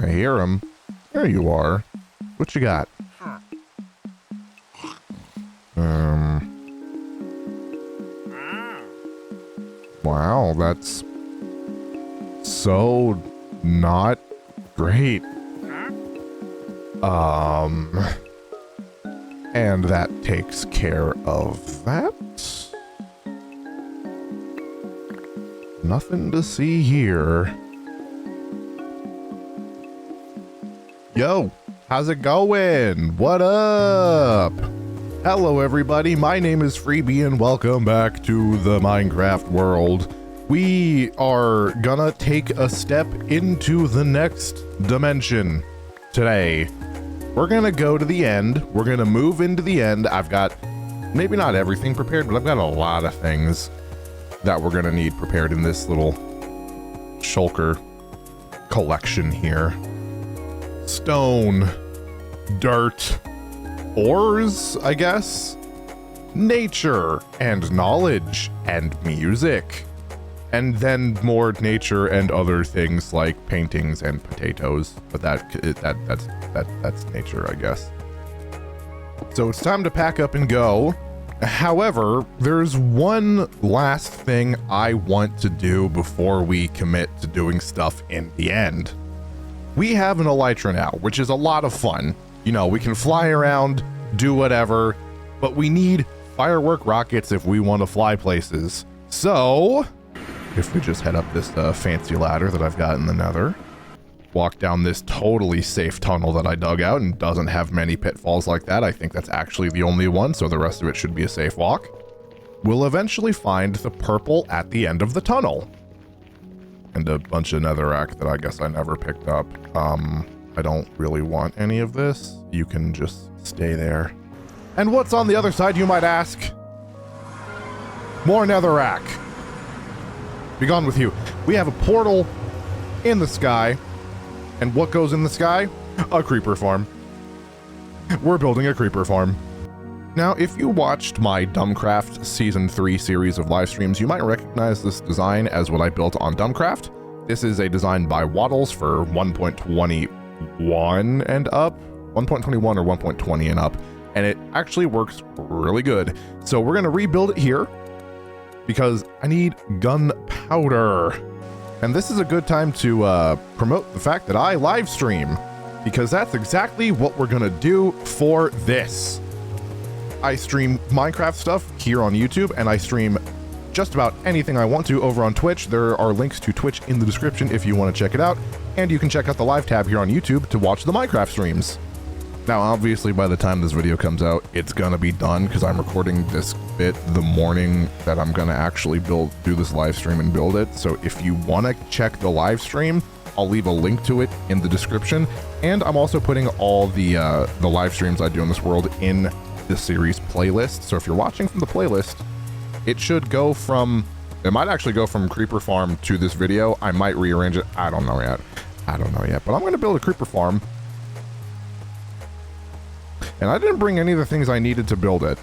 I hear him. There you are. What you got? Wow, that's so not great. And that takes care of that. Nothing to see here. Yo, how's it going? What up? Hello everybody, my name is Freebiy and welcome back to the Minecraft world. We are gonna take a step into the next dimension today. We're gonna go to the end. We're gonna move into the end. I've got maybe not everything prepared, but I've got a lot of things that we're gonna need prepared in this little shulker collection here. Stone, dirt, ores, I guess, nature and knowledge and music, and then more nature and other things like paintings and potatoes. But that's nature, I guess. So it's time to pack up and go. However, there's one last thing I want to do before we commit to doing stuff in the end. We have an elytra now, which is a lot of fun. You know, we can fly around, do whatever, but we need firework rockets if we want to fly places. So, if we just head up this fancy ladder that I've got in the nether, walk down this totally safe tunnel that I dug out and doesn't have many pitfalls like that. I think that's actually the only one, so the rest of it should be a safe walk. We'll eventually find the purple at the end of the tunnel. And a bunch of netherrack that I guess I never picked up. I don't really want any of this. You can just stay there. And what's on the other side, you might ask? More netherrack. Be gone with you. We have a portal in the sky. And what goes in the sky? A creeper farm. We're building a creeper farm. Now, if you watched my Dumbcraft Season 3 series of live streams, you might recognize this design as what I built on Dumbcraft. This is a design by Waddles for 1.21 and up, 1.21 or 1.20 and up, and it actually works really good. So we're gonna rebuild it here because I need gunpowder. And this is a good time to promote the fact that I live stream, because that's exactly what we're gonna do for this. I stream Minecraft stuff here on YouTube, and I stream just about anything I want to over on Twitch. There are links to Twitch in the description if you want to check it out, and you can check out the live tab here on YouTube to watch the Minecraft streams. Now, obviously, by the time this video comes out, it's gonna be done because I'm recording this bit the morning that I'm gonna actually do this live stream and build it. So if you want to check the live stream, I'll leave a link to it in the description, and I'm also putting all the live streams I do in this world in the series playlist. So if you're watching from the playlist, it should go from, it might actually go from Creeper Farm to this video. I might rearrange it. I don't know yet. But I'm going to build a creeper farm. And I didn't bring any of the things I needed to build it.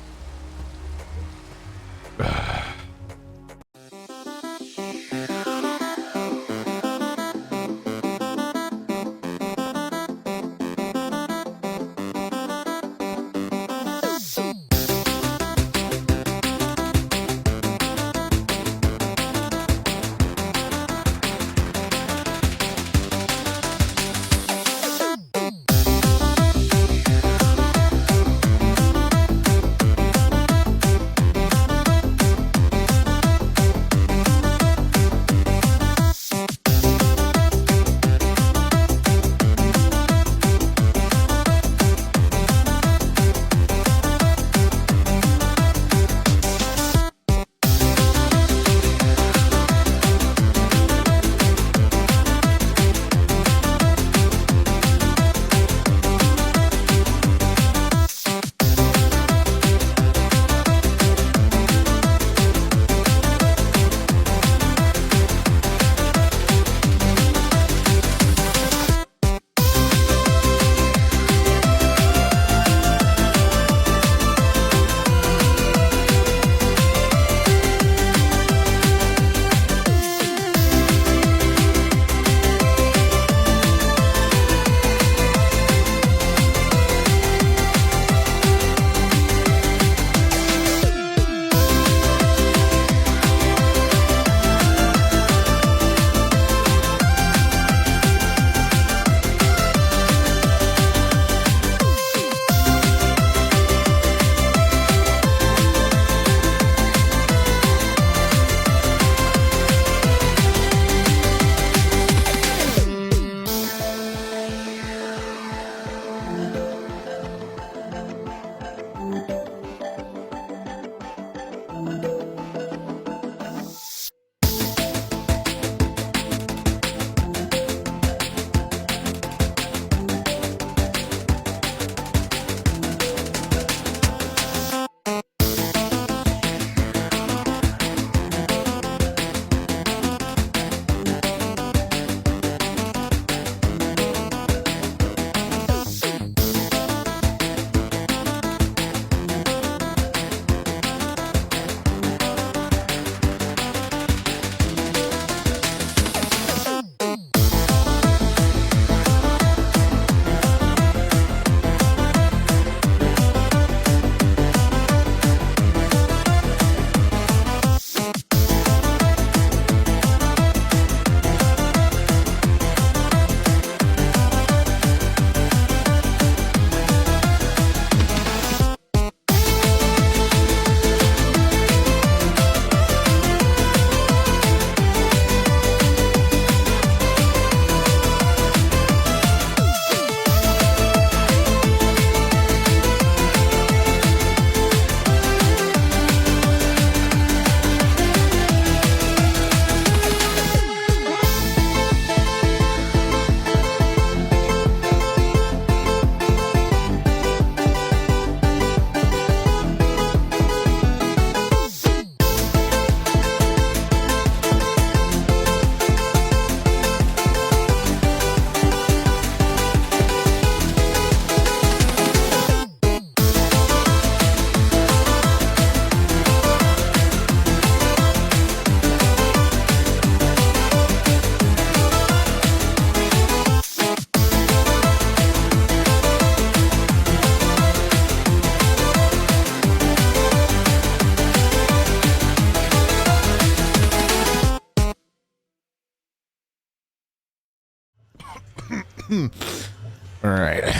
All right.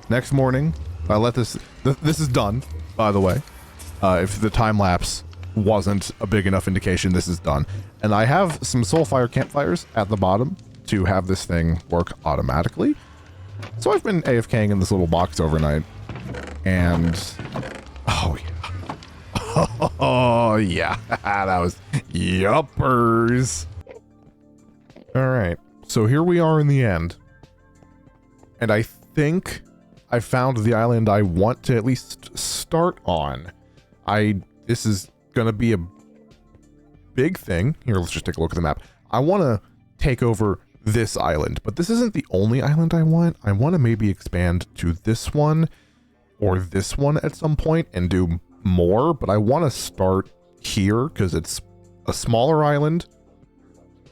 Next morning, I let this... This is done, by the way. If the time lapse wasn't a big enough indication, this is done. And I have some soulfire campfires at the bottom to have this thing work automatically. So I've been AFKing in this little box overnight. And... Oh, yeah. Oh, yeah. That was... Yuppers. Alright. So here we are in the end. And I think I found the island I want to at least start on. This is gonna be a big thing. Here, let's just take a look at the map. I want to take over this island, but this isn't the only island I want. I want to maybe expand to this one or this one at some point and do more, but I want to start here because it's a smaller island.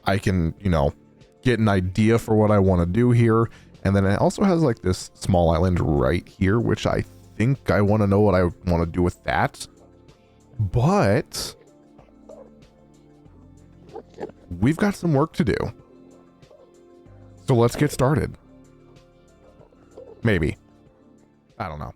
I can, you know, get an idea for what I want to do here. And then it also has like this small island right here, which I think I want to know what I want to do with that. But we've got some work to do. So let's get started. Maybe. I don't know.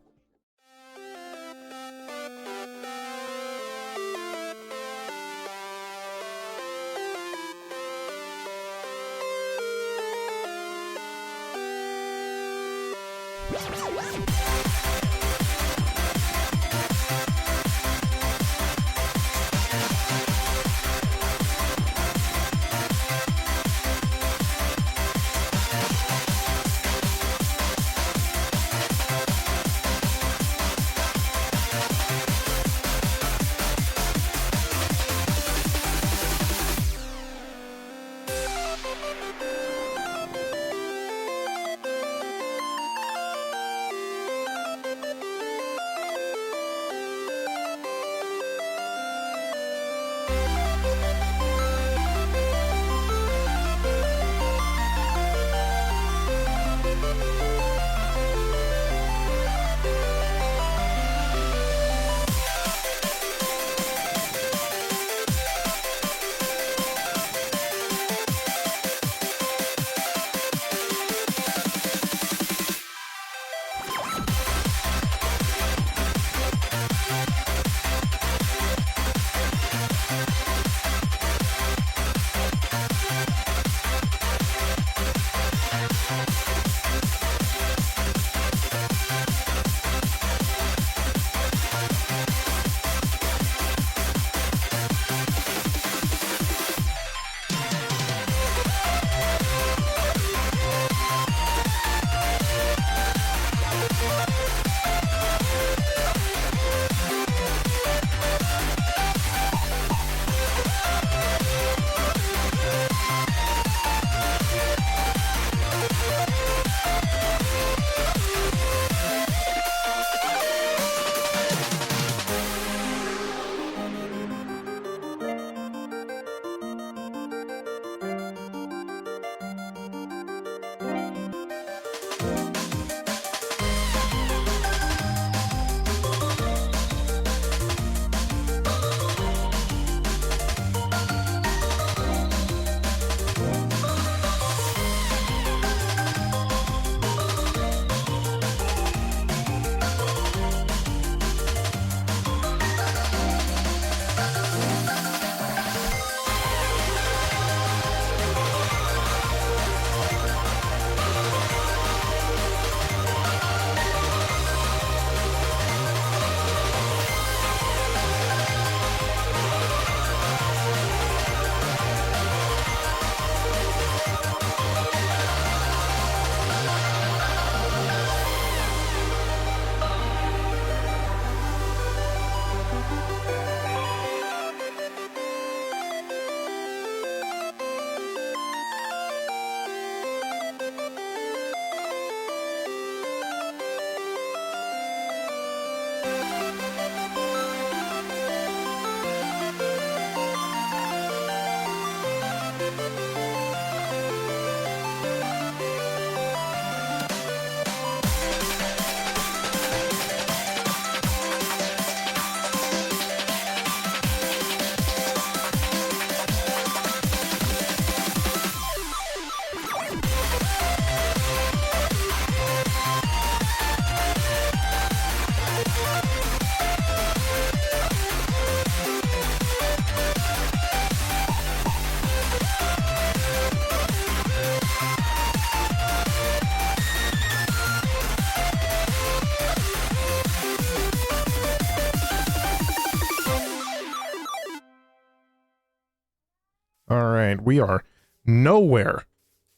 point. We are nowhere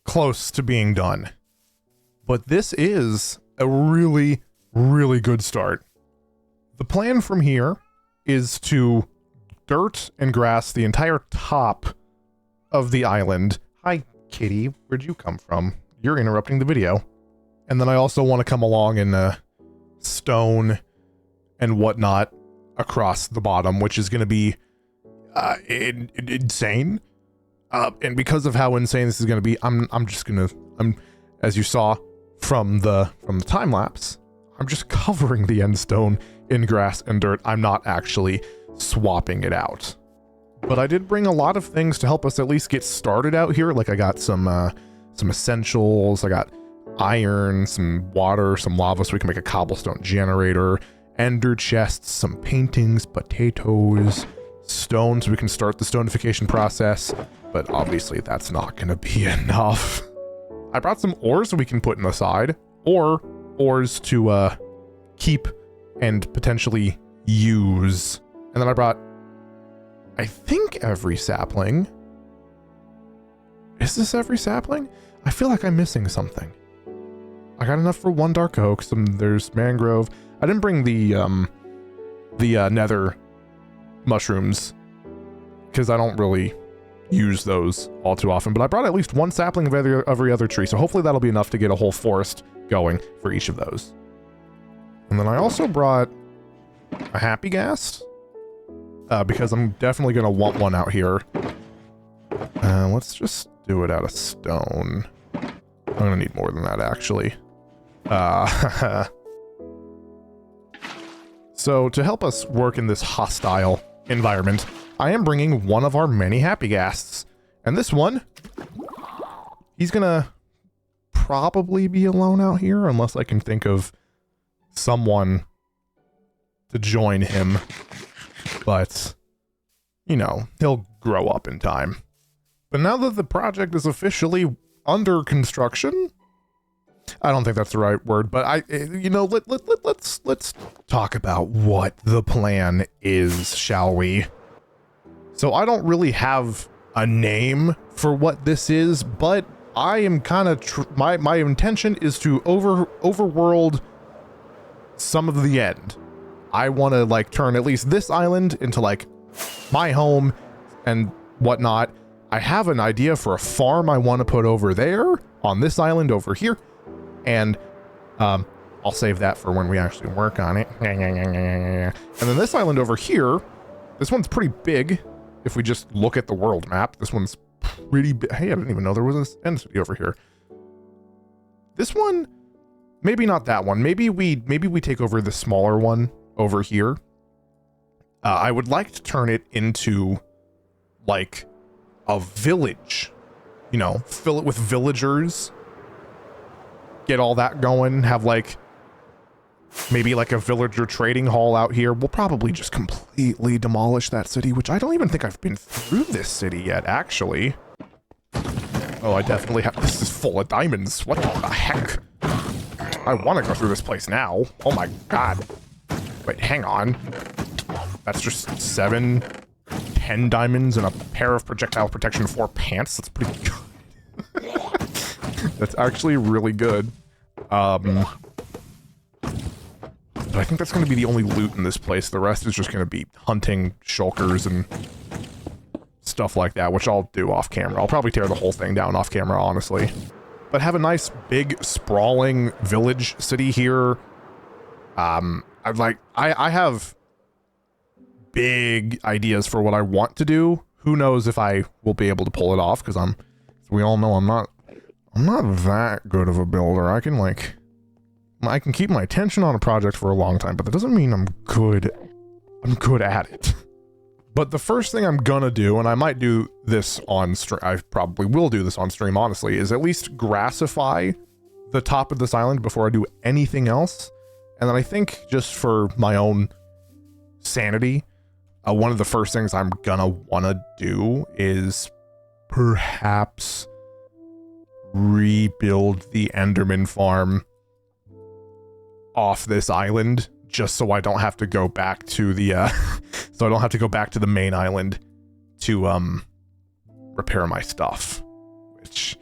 close to being done. But this is a really, really good start. The plan from here is to dirt and grass the entire top of the island. Hi, kitty. Where'd you come from? You're interrupting the video. And then I also want to come along and stone and whatnot across the bottom, which is going to be insane. And because of how insane this is going to be, I'm as you saw from the time lapse, I'm just covering the end stone in grass and dirt. I'm not actually swapping it out. But I did bring a lot of things to help us at least get started out here. Like I got some essentials. I got iron, some water, some lava so we can make a cobblestone generator, ender chests, some paintings, potatoes, stone so we can start the stonification process. But obviously that's not going to be enough. I brought some ores so we can put in the side, or ores to keep and potentially use. And then I brought, I think, every sapling. Is this every sapling? I feel like I'm missing something. I got enough for one dark oak. There's mangrove. I didn't bring the nether mushrooms because I don't really use those all too often, but I brought at least one sapling of every other tree, so hopefully that'll be enough to get a whole forest going for each of those. And then I also brought a happy ghast, because I'm definitely going to want one out here. Let's just do it out of stone. I'm going to need more than that, actually. So to help us work in this hostile environment, I am bringing one of our many happy ghasts. And this one, he's gonna probably be alone out here unless I can think of someone to join him. But, you know, he'll grow up in time. But now that the project is officially under construction, I don't think that's the right word, but let's talk about what the plan is, shall we? So I don't really have a name for what this is, but I am kind of my intention is to overworld some of the end. I want to like turn at least this island into like my home and whatnot. I have an idea for a farm I want to put over there on this island over here, and I'll save that for when we actually work on it. And then this island over here, this one's pretty big. If we just look at the world map, this one's pretty big. Hey, I didn't even know there was an end city over here. This one, maybe not that one. Maybe we take over the smaller one over here. I would like to turn it into like a village, you know, fill it with villagers, get all that going, have like maybe like a villager trading hall out here. We'll probably just completely demolish that city, which I don't even think I've been through this city yet, actually. Oh, I definitely have. This is full of diamonds. What the heck? I want to go through this place now. Oh my god. Wait, hang on. That's just 7, 10 diamonds and a pair of projectile protection 4 pants. That's pretty good. That's actually really good. But I think that's going to be the only loot in this place. The rest is just going to be hunting shulkers and stuff like that, which I'll do off camera. I'll probably tear the whole thing down off camera, honestly. But have a nice, big, sprawling village city here. I have big ideas for what I want to do. Who knows if I will be able to pull it off, because as we all know, I'm not that good of a builder. I can keep my attention on a project for a long time, but that doesn't mean I'm good at it. But the first thing I'm gonna do, and I might do this on stream, I probably will do this on stream, honestly, is at least grassify the top of this island before I do anything else. And then I think, just for my own sanity, one of the first things I'm gonna wanna do is perhaps rebuild the Enderman farm off this island, just so I don't have to go back to the so I don't have to go back to the main island to repair my stuff, which,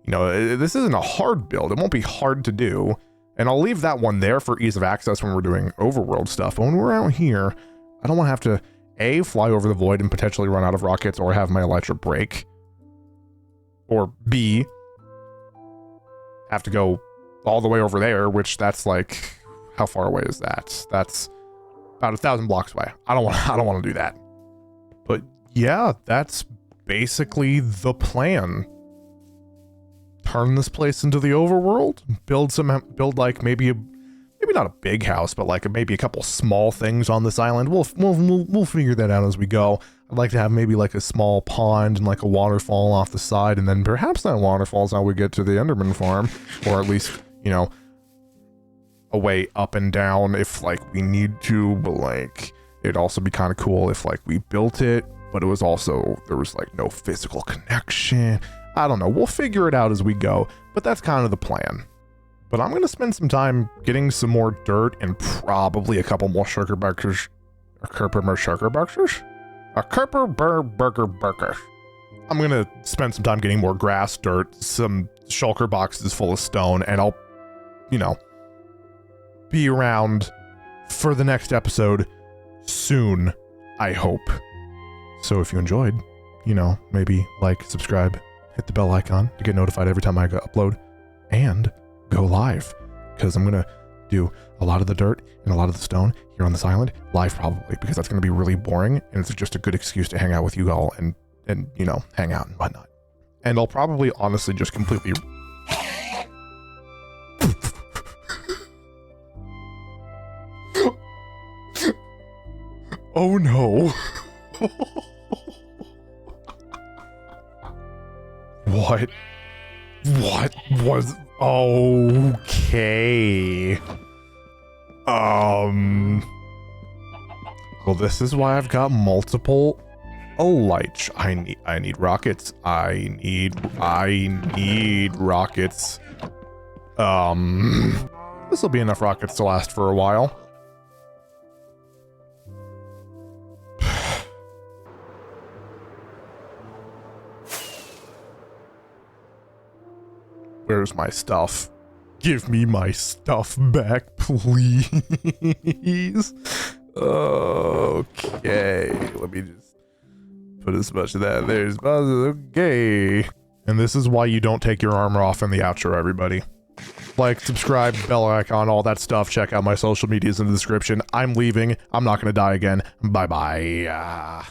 you know, this isn't a hard build. It won't be hard to do. And I'll leave that one there for ease of access when we're doing overworld stuff. But when we're out here, I don't want to have to, A, fly over the void and potentially run out of rockets or have my elytra break. Or B, have to go all the way over there, which that's like, how far away is that? That's about 1,000 blocks away. I don't want to do that. But yeah, that's basically the plan. Turn this place into the overworld, build like maybe not a big house, but like maybe a couple small things on this island. We'll figure that out as we go. I'd like to have maybe like a small pond and like a waterfall off the side, and then perhaps that waterfall is how we get to the Enderman farm, or at least, you know, a way up and down if like we need to. But like, it'd also be kind of cool if like we built it, but it was also, there was like no physical connection. I don't know. We'll figure it out as we go, but that's kind of the plan. But I'm going to spend some time getting some more dirt and probably a couple more sugar burgers. I'm going to spend some time getting more grass, dirt, some shulker boxes full of stone, and I'll, you know, be around for the next episode soon, I hope. So if you enjoyed, you know, maybe like, subscribe, hit the bell icon to get notified every time I upload, and go live, because I'm gonna do a lot of the dirt and a lot of the stone here on this island live, probably, because that's gonna be really boring, and it's just a good excuse to hang out with you all and you know, hang out and whatnot. And I'll probably honestly just completely oh no. What was, okay. Well, this is why I've got multiple elytra. I need rockets. I need rockets. This will be enough rockets to last for a while. Where's my stuff? Give me my stuff back, please. Okay, let me just put as much of that there as possible. Okay. And this is why you don't take your armor off in the outro, everybody. Like, subscribe, bell icon, all that stuff. Check out my social medias in the description. I'm leaving. I'm not going to die again. Bye-bye.